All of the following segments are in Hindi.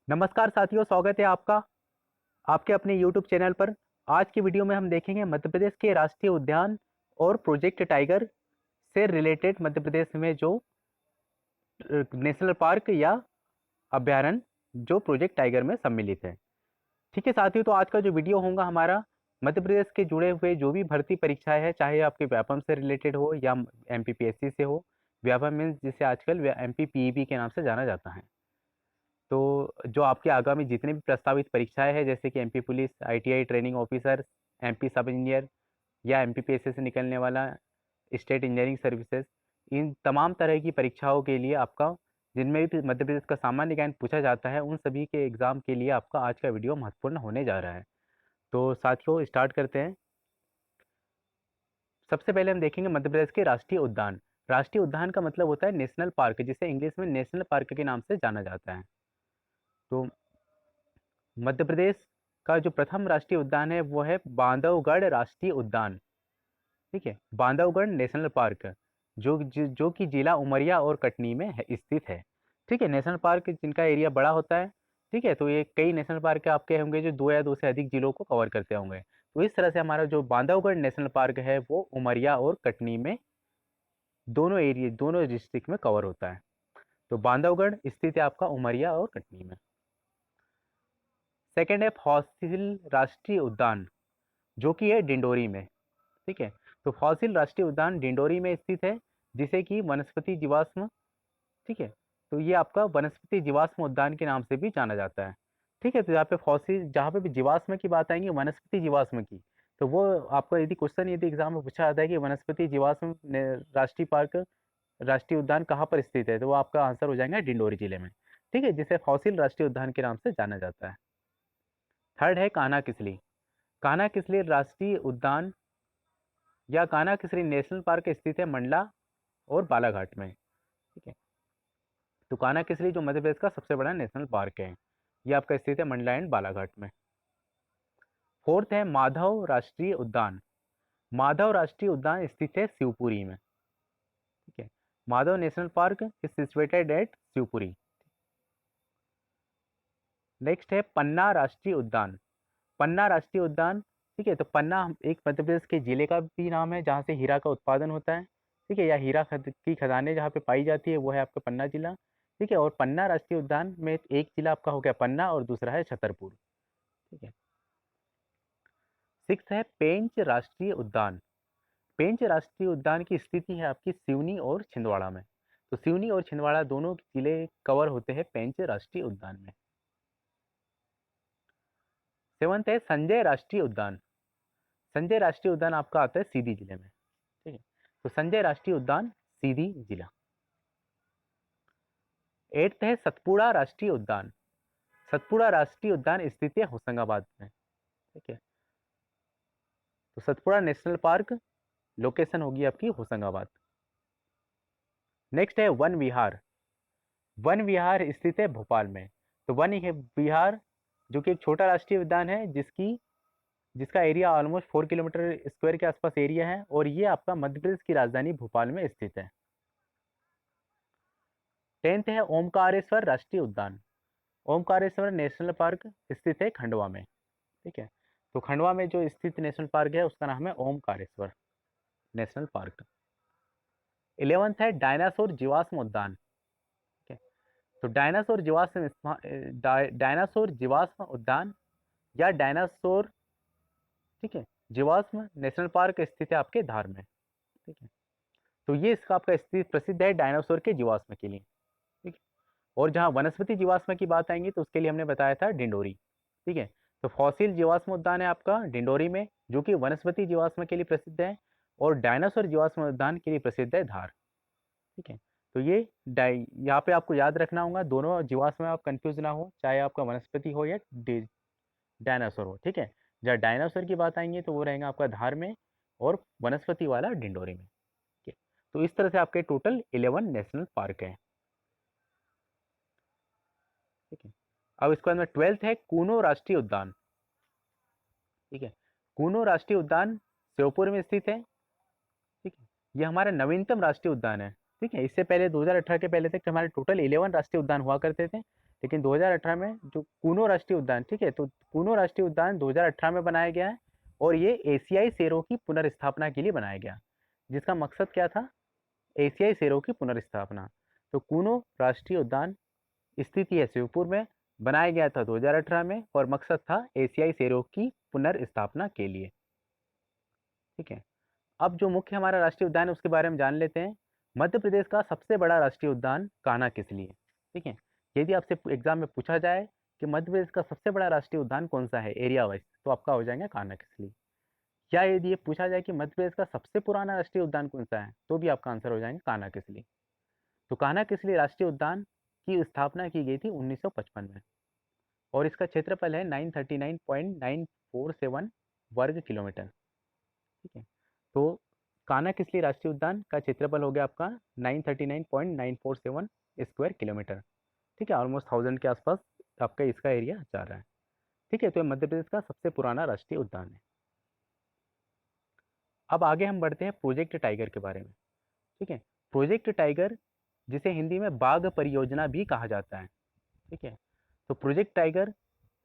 नमस्कार साथियों, स्वागत है आपका आपके अपने YouTube चैनल पर। आज की वीडियो में हम देखेंगे मध्य प्रदेश के राष्ट्रीय उद्यान और प्रोजेक्ट टाइगर से रिलेटेड मध्य प्रदेश में जो नेशनल पार्क या अभ्यारण्य जो प्रोजेक्ट टाइगर में सम्मिलित है। ठीक है साथियों, तो आज का जो वीडियो होगा हमारा मध्य प्रदेश के जुड़े हुए जो भी भर्ती परीक्षाएं है, चाहे आपके व्यापम से रिलेटेड हो या MPPSC से हो। व्यापम मीन्स जिसे आजकल MPPEB के नाम से जाना जाता है। तो जो आपके आगामी जितने भी प्रस्तावित परीक्षाएं हैं, जैसे कि MP police, ITI training officer, MP सब इंजीनियर या MPPSC से निकलने वाला स्टेट इंजीनियरिंग सर्विसेज, इन तमाम तरह की परीक्षाओं के लिए आपका जिनमें भी मध्य प्रदेश का सामान्य ज्ञान पूछा जाता है, उन सभी के एग्जाम के लिए आपका आज का वीडियो महत्वपूर्ण होने जा रहा है। तो साथियों, स्टार्ट करते हैं। सबसे पहले हम देखेंगे मध्य प्रदेश के राष्ट्रीय उद्यान। राष्ट्रीय उद्यान का मतलब होता है नेशनल पार्क, जिसे इंग्लिश में नेशनल पार्क के नाम से जाना जाता है। तो मध्य प्रदेश का जो प्रथम राष्ट्रीय उद्यान है वो है बांधवगढ़ राष्ट्रीय उद्यान। ठीक है, बांधवगढ़ नेशनल पार्क जो कि जिला उमरिया और कटनी में स्थित है। ठीक है, नेशनल पार्क जिनका एरिया बड़ा होता है। ठीक है, तो ये कई नेशनल पार्क आपके होंगे जो दो या दो से अधिक जिलों को कवर करते होंगे। तो इस तरह से हमारा जो बांधवगढ़ नेशनल पार्क है वो उमरिया और कटनी में दोनों डिस्ट्रिक्ट में कवर होता है। तो बांधवगढ़ स्थित है आपका उमरिया और कटनी में। सेकेंड है फॉसिल राष्ट्रीय उद्यान, जो कि है डिंडोरी में। ठीक है, तो फॉसिल राष्ट्रीय उद्यान डिंडोरी में स्थित है, जिसे कि वनस्पति जीवाश्म, ठीक है, तो ये आपका वनस्पति जीवाश्म उद्यान के नाम से भी जाना जाता है। ठीक है, तो यहाँ पे फॉसिल, जहाँ पे भी जीवाश्म की बात आएंगी, वनस्पति जीवाश्म की, तो वो आपका यदि क्वेश्चन यदि एग्जाम में पूछा जाता है कि वनस्पति जीवाश्म राष्ट्रीय पार्क, राष्ट्रीय उद्यान कहाँ पर स्थित है, तो वो आपका आंसर हो जाएगा डिंडोरी जिले में। ठीक है, जिसे फॉसिल राष्ट्रीय उद्यान के नाम से जाना जाता है। थर्ड है कान्हा किसली। कान्हा किसली राष्ट्रीय उद्यान या कान्हा किसली नेशनल पार्क स्थित है मंडला और बालाघाट में। ठीक है, तो कान्हा किसली जो मध्य प्रदेश का सबसे बड़ा नेशनल पार्क है, ये आपका स्थित है मंडला एंड बालाघाट में। फोर्थ है माधव राष्ट्रीय उद्यान। माधव राष्ट्रीय उद्यान स्थित है शिवपुरी में। ठीक है, Madhav national park is situated at Shivpuri. Next है पन्ना राष्ट्रीय उद्यान। पन्ना राष्ट्रीय उद्यान, ठीक है, तो पन्ना एक मध्य प्रदेश के जिले का भी नाम है जहाँ से हीरा का उत्पादन होता है। ठीक है, या की खदानें जहाँ पे पाई जाती है वो है आपका पन्ना जिला। ठीक है, और पन्ना राष्ट्रीय उद्यान में एक जिला आपका हो गया पन्ना और दूसरा है छतरपुर। ठीक है। सिक्स है पेंच राष्ट्रीय उद्यान। पेंच राष्ट्रीय उद्यान की स्थिति है आपकी सिवनी और छिंदवाड़ा में। तो सिवनी और छिंदवाड़ा दोनों जिले कवर होते हैं पेंच राष्ट्रीय उद्यान में। सेवंथ है संजय राष्ट्रीय उद्यान। संजय राष्ट्रीय उद्यान आपका आता है सीधी जिले में। ठीक है, तो संजय राष्ट्रीय उद्यान सीधी जिला। एट्थ है सतपुड़ा राष्ट्रीय उद्यान। सतपुड़ा राष्ट्रीय उद्यान स्थित है होशंगाबाद में। ठीक है, तो सतपुड़ा नेशनल पार्क लोकेशन होगी आपकी होशंगाबाद। नेक्स्ट है वन विहार। वन विहार स्थित है भोपाल में। तो विहार जो कि एक छोटा राष्ट्रीय उद्यान है जिसका एरिया ऑलमोस्ट 4 किलोमीटर स्क्वायर के आसपास एरिया है, और ये आपका मध्य प्रदेश की राजधानी भोपाल में स्थित है। टेंथ है ओमकारेश्वर राष्ट्रीय उद्यान। ओमकारेश्वर नेशनल पार्क स्थित है खंडवा में। ठीक है, तो खंडवा में जो स्थित नेशनल पार्क है उसका नाम है ओमकारेश्वर नेशनल पार्क। 11th है डायनासोर जीवाश्म उद्यान। ठीक है, तो डायनासोर जीवाश्म उद्यान या डायनासोर, ठीक है, जीवाश्म नेशनल पार्क स्थित है आपके धार में। ठीक है, तो ये इसका आपका स्थित प्रसिद्ध है डायनासोर के जीवाश्म के लिए। ठीक है, और जहाँ वनस्पति जीवाश्म की बात आएंगी तो उसके लिए हमने बताया था डिंडोरी। ठीक है, तो फॉसिल जीवाश्म उद्यान है आपका डिंडोरी में, जो कि वनस्पति जीवाश्म के लिए प्रसिद्ध है, और डायनासोर जीवाश्म उद्यान के लिए प्रसिद्ध है धार। ठीक है, तो ये यहाँ पे आपको याद रखना होगा, दोनों जीवाश्म में आप कंफ्यूज ना हो, चाहे आपका वनस्पति हो या डायनासोर हो। ठीक है, जब डायनासोर की बात आएंगी तो वो रहेगा आपका धार में, और वनस्पति वाला डिंडोरी में। ठीक है, तो इस तरह से आपके टोटल 11 नेशनल पार्क हैं। ठीक है, अब इसके बाद में 12th है कूनो राष्ट्रीय उद्यान। ठीक है, कूनो राष्ट्रीय उद्यान श्योपुर में स्थित है। ठीक है, ये हमारा नवीनतम राष्ट्रीय उद्यान है। ठीक है, इससे पहले 2018 के पहले तक हमारे टोटल 11 राष्ट्रीय उद्यान हुआ करते थे। लेकिन 2018 में जो कूनो राष्ट्रीय उद्यान, ठीक है, तो कूनो राष्ट्रीय उद्यान 2018 में बनाया गया है और ये एशियाई शेरों की पुनर्स्थापना के लिए बनाया गया, जिसका मकसद क्या था, एशियाई शेरों की पुनर्स्थापना। तो कूनो राष्ट्रीय उद्यान स्थिति है शिवपुर में, बनाया गया था 2018 में और मकसद था एशियाई शेरों की पुनर्स्थापना के लिए। ठीक है, अब जो मुख्य हमारा राष्ट्रीय उद्यान है उसके बारे में जान लेते हैं। मध्य प्रदेश का सबसे बड़ा राष्ट्रीय उद्यान कान्हा किसली है। ठीक है, यदि आपसे एग्जाम में पूछा जाए कि मध्य प्रदेश का सबसे बड़ा राष्ट्रीय उद्यान कौन सा है एरिया वाइज, तो आपका हो जाएगा कान्हा किसली। या यदि ये पूछा जाए कि मध्य प्रदेश का सबसे पुराना राष्ट्रीय उद्यान कौन सा है, तो भी आपका आंसर हो जाएगा कान्हा किसली। तो कान्हा किसली राष्ट्रीय उद्यान की स्थापना की गई थी 1955 में और इसका क्षेत्रफल है 939.947 वर्ग किलोमीटर। ठीक है, तो कान्हा किसली राष्ट्रीय उद्यान का क्षेत्रफल हो गया आपका 939.947 स्क्वायर किलोमीटर। ठीक है, ऑलमोस्ट 1000 के आसपास आपका इसका एरिया जा रहा है। ठीक है, तो ये मध्य प्रदेश का सबसे पुराना राष्ट्रीय उद्यान है। अब आगे हम बढ़ते हैं प्रोजेक्ट टाइगर के बारे में। ठीक है, प्रोजेक्ट टाइगर जिसे हिंदी में बाघ परियोजना भी कहा जाता है। ठीक है, तो प्रोजेक्ट टाइगर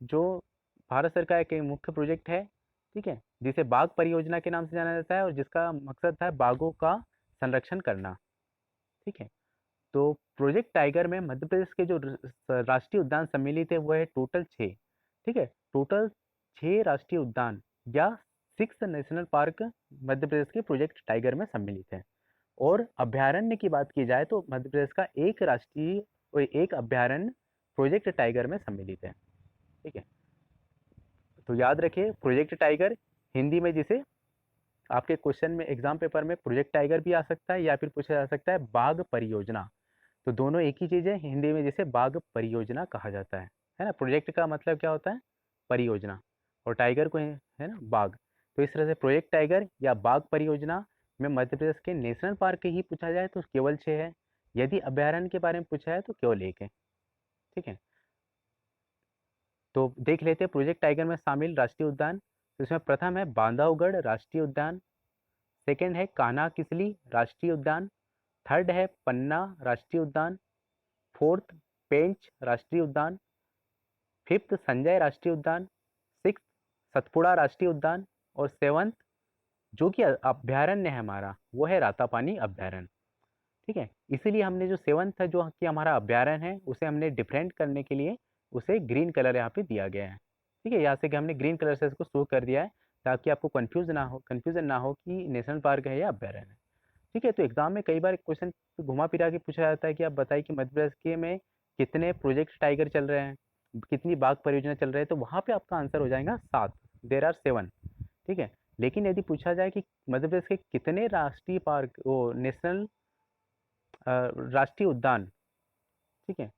जो भारत सरकार के मुख्य प्रोजेक्ट है, ठीक है, जिसे बाघ परियोजना के नाम से जाना जाता है और जिसका मकसद था बाघों का संरक्षण करना। ठीक है, तो प्रोजेक्ट टाइगर में मध्य प्रदेश के जो राष्ट्रीय उद्यान सम्मिलित है वो है टोटल 6। ठीक है, टोटल 6 राष्ट्रीय उद्यान या 6 नेशनल पार्क मध्य प्रदेश के प्रोजेक्ट टाइगर में सम्मिलित है। और अभ्यारण्य की बात की जाए तो मध्य प्रदेश का एक राष्ट्रीय और एक अभ्यारण्य प्रोजेक्ट टाइगर में सम्मिलित है। ठीक है, तो याद रखिए प्रोजेक्ट टाइगर हिंदी में जिसे आपके क्वेश्चन में एग्जाम पेपर में प्रोजेक्ट टाइगर भी आ सकता है या फिर पूछा जा सकता है बाघ परियोजना। तो दोनों एक ही चीज़ है, हिंदी में जिसे बाघ परियोजना कहा जाता है ना। प्रोजेक्ट का मतलब क्या होता है, परियोजना, और टाइगर को है ना बाघ। तो इस तरह से प्रोजेक्ट टाइगर या बाघ परियोजना में मध्य प्रदेश के नेशनल पार्क ही पूछा जाए तो केवल 6 है, यदि अभ्यारण्य के बारे में पूछा है तो केवल 1 है। ठीक है, तो देख लेते हैं प्रोजेक्ट टाइगर में शामिल राष्ट्रीय उद्यान। तो इसमें प्रथम है बांधवगढ़ राष्ट्रीय उद्यान, सेकंड है कान्हा किसली राष्ट्रीय उद्यान, थर्ड है पन्ना राष्ट्रीय उद्यान, फोर्थ पेंच राष्ट्रीय उद्यान, फिफ्थ संजय राष्ट्रीय उद्यान, सिक्स सतपुड़ा राष्ट्रीय उद्यान और सेवंथ जो कि अभ्यारण्य है हमारा वो है रातापानी अभ्यारण्य। ठीक है, इसीलिए हमने जो सेवंथ है जो कि हमारा अभ्यारण्य है उसे हमने डिफरेंट करने के लिए उसे ग्रीन कलर यहाँ पे दिया गया है। ठीक है, यहाँ से कि हमने ग्रीन कलर से इसको शो कर दिया है ताकि आपको कंफ्यूजन ना हो कि नेशनल पार्क है या अभ्यारण्य है। ठीक है, तो एग्जाम में कई बार क्वेश्चन घुमा फिरा के पूछा जाता है कि आप बताइए कि मध्य प्रदेश के में कितने प्रोजेक्ट टाइगर चल रहे हैं, कितनी बाघ परियोजना चल रही है, तो वहाँ पे आपका आंसर हो जाएगा 7, देर आर 7। ठीक है, लेकिन यदि पूछा जाए कि मध्य प्रदेश के कितने राष्ट्रीय पार्क वो नेशनल राष्ट्रीय उद्यान, ठीक है,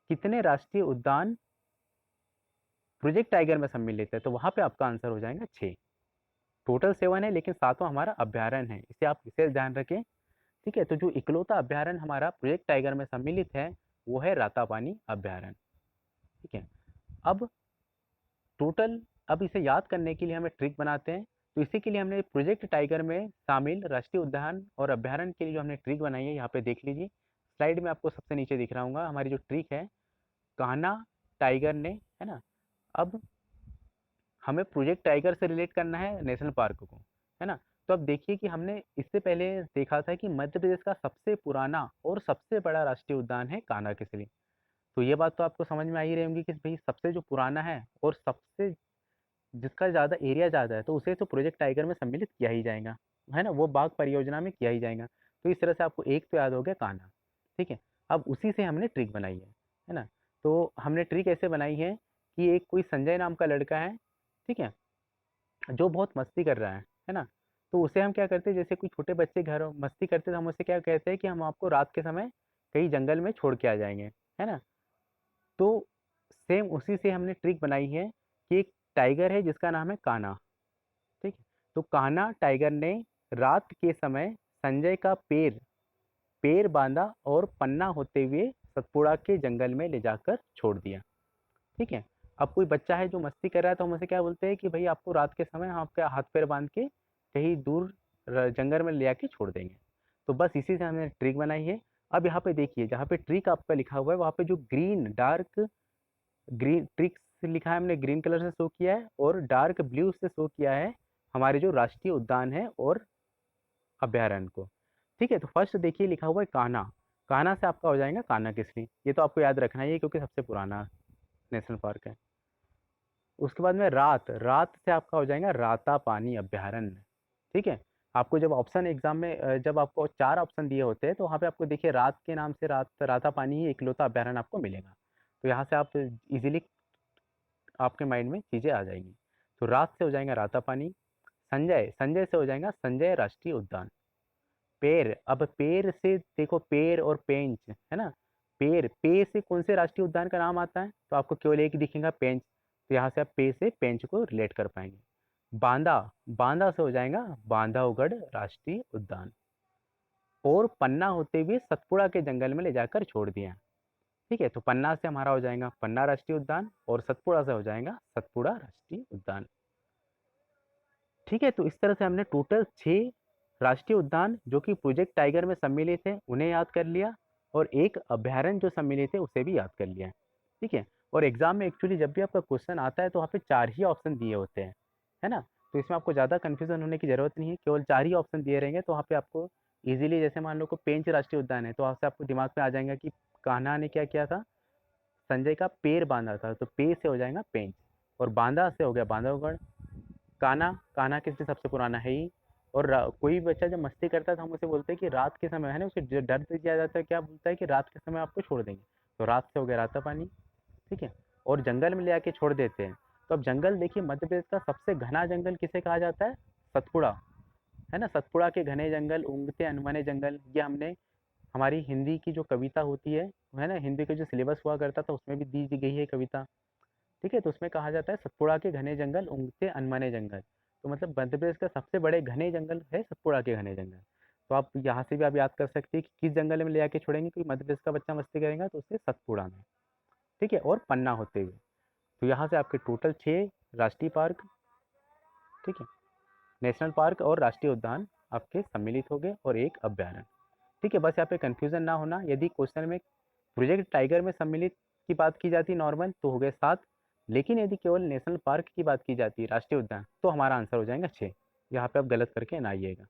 कितने राष्ट्रीय उद्यान प्रोजेक्ट टाइगर में सम्मिलित है, तो वहाँ पे आपका आंसर हो जाएगा 6। टोटल 7 है लेकिन 7वां हमारा अभ्यारण्य है, इसे आप विशेष ध्यान रखें। ठीक है, तो जो इकलौता अभ्यारण्य हमारा प्रोजेक्ट टाइगर में सम्मिलित है वो है रातापानी अभ्यारण्य। ठीक है, अब टोटल अब इसे याद करने के लिए हमें ट्रिक बनाते हैं। तो इसी के लिए हमने प्रोजेक्ट टाइगर में शामिल राष्ट्रीय उद्यान और अभ्यारण्य के लिए जो हमने ट्रिक बनाई है यहाँ पे देख लीजिए, स्लाइड में आपको सबसे नीचे दिख रहा होगा हमारी जो ट्रिक है, कान्हा टाइगर ने, है ना। अब हमें प्रोजेक्ट टाइगर से रिलेट करना है नेशनल पार्क को, है ना। तो अब देखिए कि हमने इससे पहले देखा था कि मध्य प्रदेश का सबसे पुराना और सबसे बड़ा राष्ट्रीय उद्यान है कान्हा किसली। तो ये बात तो आपको समझ में आ ही रही होंगी कि भाई सबसे जो पुराना है और सबसे जिसका ज़्यादा एरिया ज़्यादा है तो उसे तो प्रोजेक्ट टाइगर में सम्मिलित किया ही जाएगा, है ना, वो बाघ परियोजना में किया ही जाएगा। तो इस तरह से आपको एक तो याद हो गया कान्हा। ठीक है, अब उसी से हमने ट्रिक बनाई है ना। तो हमने ट्रिक ऐसे बनाई है कि एक कोई संजय नाम का लड़का है, ठीक है, जो बहुत मस्ती कर रहा है ना। तो उसे हम क्या करते हैं, जैसे कोई छोटे बच्चे घर मस्ती करते तो हम उसे क्या कहते हैं कि हम आपको रात के समय कहीं जंगल में छोड़ के आ जाएंगे, है ना। तो सेम उसी से हमने ट्रिक बनाई है कि एक टाइगर है जिसका नाम है कान्हा। ठीक है, तो कान्हा टाइगर ने रात के समय संजय का पैर पैर बांधा और पन्ना होते हुए सतपुड़ा के जंगल में ले जाकर छोड़ दिया। ठीक है, अब कोई बच्चा है जो मस्ती कर रहा है तो हम उसे क्या बोलते हैं कि भाई आपको रात के समय हम आपके हाथ पैर बांध के कहीं दूर जंगल में ले आके छोड़ देंगे। तो बस इसी से हमने ट्रिक बनाई है। अब यहाँ पे देखिए, जहाँ पे ट्रिक आपका लिखा हुआ है वहाँ पे जो ग्रीन डार्क ग्रीन ट्रिक्स लिखा है हमने ग्रीन कलर से शो किया है, और डार्क ब्लू से शो किया है हमारे जो राष्ट्रीय उद्यान है और अभ्यारण्य को। ठीक है, तो फर्स्ट देखिए लिखा हुआ है कान्हा। कान्हा से आपका हो जाएगा कान्हा किसली, ये तो आपको याद रखना ही है क्योंकि सबसे पुराना नेशनल पार्क है। उसके बाद में रात, रात से आपका हो जाएगा राता पानी अभ्यारण्य। ठीक है, आपको जब ऑप्शन एग्जाम में जब आपको 4 ऑप्शन दिए होते हैं तो वहाँ पे आपको देखिए रात के नाम से राता पानी ही इकलौता अभ्यारण्य आपको मिलेगा। तो यहाँ से आप इजीली आपके माइंड में चीज़ें आ जाएंगी। तो रात से हो जाएगा राता पानी। संजय, संजय से हो जाएगा संजय राष्ट्रीय उद्यान। पेड़, अब पेड़ से देखो, पेड़ और पेंच है ना, पेड़, पे से कौन से राष्ट्रीय उद्यान का नाम आता है, तो आपको केवल एक दिखेगा पेंच, तो यहाँ से आप पे से पेंच को रिलेट कर पाएंगे। बांदा, बांदा से हो जाएगा बांधवगढ़ राष्ट्रीय उद्यान। और पन्ना होते हुए सतपुड़ा के जंगल में ले जाकर छोड़ दिया। ठीक है, तो पन्ना से हमारा हो जाएगा पन्ना राष्ट्रीय उद्यान, और सतपुड़ा से हो जाएगा सतपुड़ा राष्ट्रीय उद्यान। ठीक है, तो इस तरह से हमने टोटल 6 राष्ट्रीय उद्यान जो कि प्रोजेक्ट टाइगर में सम्मिलित है उन्हें याद कर लिया, और एक अभ्यारण्य जो सम्मिलित है उसे भी याद कर लिया। ठीक है, और एग्जाम में एक्चुअली जब भी आपका क्वेश्चन आता है तो वहाँ पे 4 ही ऑप्शन दिए होते हैं, है ना, तो इसमें आपको ज़्यादा कन्फ्यूजन होने की जरूरत नहीं है, केवल 4 ही ऑप्शन दिए रहेंगे, तो वहाँ पे आपको इजीली, जैसे मान लो को पेंच राष्ट्रीय उद्यान है तो वहाँ से आपको दिमाग में आ जाएगा कि कान्हा ने क्या किया था, संजय का पैर बांधा था, तो पे से हो जाएगा पेंच, और बांदा से हो गया बांधवगढ़। कान्हा, कान्हा किससे सबसे पुराना है ही। और कोई भी बच्चा जब मस्ती करता है तो हम उसे बोलते हैं कि रात के समय है ना, उसे डर दिया जाता है, क्या बोलता है कि रात के समय आपको छोड़ देंगे, तो रात से हो गया राता पानी। ठीक है, और जंगल में ले आके छोड़ देते हैं, तो अब जंगल देखिए, मध्य प्रदेश का सबसे घना जंगल किसे कहा जाता है, सतपुड़ा, है ना, सतपुड़ा के घने जंगल, उगते अनमने जंगल, ये हमने हमारी हिंदी की जो कविता होती है ना, हिंदी का जो सिलेबस हुआ करता था उसमें भी दी गई है कविता। ठीक है, तो उसमें कहा जाता है सतपुड़ा के घने जंगल, उगते अनमने जंगल, तो मतलब मध्य प्रदेश का सबसे बड़े घने जंगल है सतपुड़ा के घने जंगल। तो आप यहाँ से भी आप याद कर सकते हैं कि किस जंगल में ले जाके छोड़ेंगे, क्योंकि मध्य प्रदेश का बच्चा मस्ती करेगा तो उससे सतपुड़ा में। ठीक है, और पन्ना होते हुए, तो यहाँ से आपके टोटल 6 राष्ट्रीय पार्क, ठीक है, नेशनल पार्क और राष्ट्रीय उद्यान आपके सम्मिलित हो गए, और एक अभ्यारण्य। ठीक है, बस यहाँ पे कंफ्यूजन ना होना, यदि क्वेश्चन में प्रोजेक्ट टाइगर में सम्मिलित की बात की जाती नॉर्मल तो हो गए 7, लेकिन यदि केवल नेशनल पार्क की बात की जाती है, राष्ट्रीय उद्यान, तो हमारा आंसर हो जाएगा 6। यहाँ पे आप गलत करके ना आइएगा।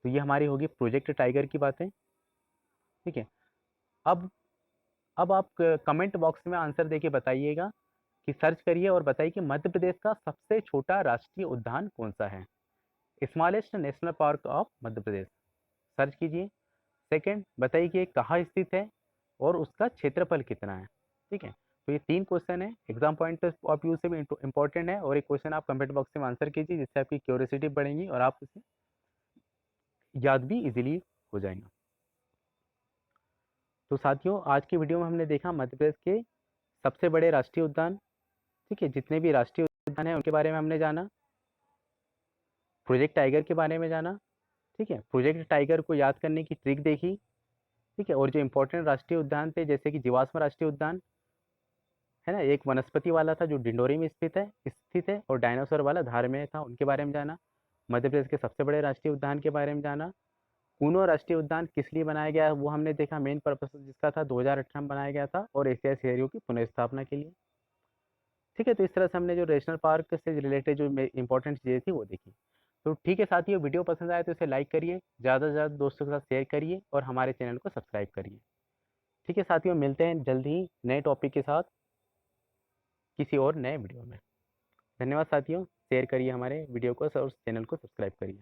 तो ये हमारी होगी प्रोजेक्ट टाइगर की बातें। ठीक है, अब अब आप कमेंट बॉक्स में आंसर देके बताइएगा, कि सर्च करिए और बताइए कि मध्य प्रदेश का सबसे छोटा राष्ट्रीय उद्यान कौन सा है, smallest national park of Madhya Pradesh, search कीजिए। सेकंड, बताइए कि ये कहाँ स्थित है और उसका क्षेत्रफल कितना है। ठीक है, तो ये 3 क्वेश्चन है, एग्जाम पॉइंट ऑफ व्यू से भी इंपॉर्टेंट है, और एक क्वेश्चन आप कमेंट बॉक्स में आंसर कीजिए, जिससे आपकी क्यूरियोसिटी बढ़ेगी और आप उसे याद भी इजीली हो जाएगा। तो साथियों, आज की वीडियो में हमने देखा मध्य प्रदेश के सबसे बड़े राष्ट्रीय उद्यान, ठीक है, जितने भी राष्ट्रीय उद्यान हैं उनके बारे में हमने जाना, प्रोजेक्ट टाइगर के बारे में जाना। ठीक है, प्रोजेक्ट टाइगर को याद करने की ट्रिक देखी। ठीक है, और जो इंपॉर्टेंट राष्ट्रीय उद्यान थे जैसे कि जीवाश्म राष्ट्रीय उद्यान, है ना, एक वनस्पति वाला था जो डिंडोरी में स्थित है, और डायनासोर वाला धार में था, उनके बारे में जाना। मध्य प्रदेश के सबसे बड़े राष्ट्रीय उद्यान के बारे में जाना। कूनो राष्ट्रीय उद्यान किस लिए बनाया गया है वो हमने देखा, मेन पर्पस जिसका था 2018 में बनाया गया था, और एशियाई शेरों की पुनर्स्थापना के लिए। ठीक है, तो इस तरह से हमने जो नेशनल पार्क से रिलेटेड जो इंपॉर्टेंट चीज़ें थी वो देखी। तो ठीक है साथियों, वीडियो पसंद आए तो इसे लाइक करिए, ज़्यादा से ज़्यादा दोस्तों के साथ शेयर करिए, और हमारे चैनल को सब्सक्राइब करिए। ठीक है साथियों, मिलते हैं जल्द ही नए टॉपिक के साथ किसी और नए वीडियो में। धन्यवाद साथियों, शेयर करिए हमारे वीडियो को और चैनल को सब्सक्राइब करिए।